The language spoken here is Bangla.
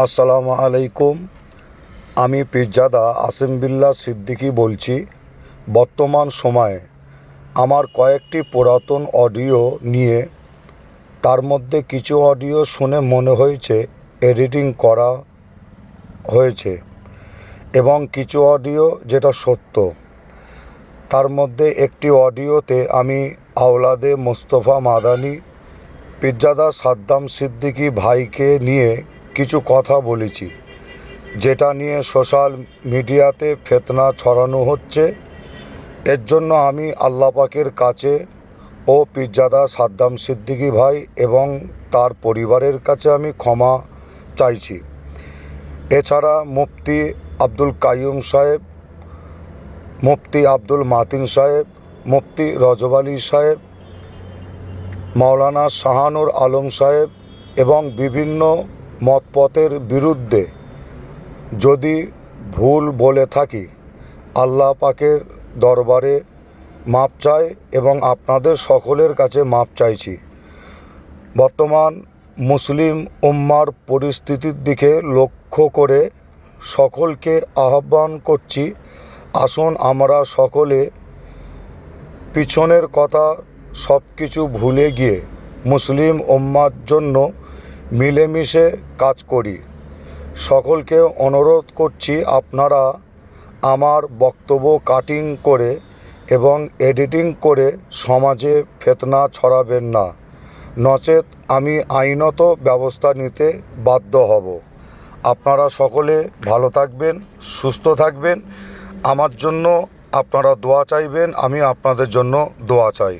আসসালামু আলাইকুম। আমি পীরজাদা আসিম বিল্লাহ সিদ্দিকী বলছি। বর্তমান সময়ে আমার কয়েকটি পুরাতন অডিও নিয়ে, তার মধ্যে কিছু অডিও শুনে মনে হয়েছে এডিটিং করা হয়েছে এবং কিছু অডিও যেটা সত্য। তার মধ্যে একটি অডিওতে আমি আওলাদে মোস্তফা মাদানী পীরজাদা সাদ্দাম সিদ্দিকী ভাইকে নিয়ে কিছু কথা বলেছি, যেটা নিয়ে সোশ্যাল মিডিয়াতে ফিতনা ছড়ানো হচ্ছে। এর জন্য আমি আল্লাহ পাকের কাছে ও পীরজাদা সাদ্দাম সিদ্দিকী ভাই এবং তার পরিবারের কাছে আমি ক্ষমা চাইছি। এছাড়া মুফতি আব্দুল কাইয়ুম সাহেব, মুফতি আব্দুল মাতিন সাহেব, মুফতি রজব আলী সাহেব, মাওলানা শাহানুর আলম সাহেব এবং বিভিন্ন মতপথের বিরুদ্ধে যদি ভুল বলে থাকি, আল্লাহ পাকের দরবারে মাপ চাই এবং আপনাদের সকলের কাছে মাপ চাইছি। বর্তমান মুসলিম উম্মার পরিস্থিতির দিকে লক্ষ্য করে সকলকে আহ্বান করছি, আসুন আমরা সকলে পিছনের কথা সব কিছু ভুলে গিয়ে মুসলিম উম্মার জন্য মিলেমিশে কাজ করি। সকলকে অনুরোধ করছি, আপনারা আমার বক্তব্য কাটিং করে এবং এডিটিং করে সমাজে ফিতনা ছড়াবেন না, নচেৎ আমি আইনত ব্যবস্থা নিতে বাধ্য হব। আপনারা সকলে ভালো থাকবেন, সুস্থ থাকবেন। আমার জন্য আপনারা দোয়া চাইবেন, আমি আপনাদের জন্য দোয়া চাই।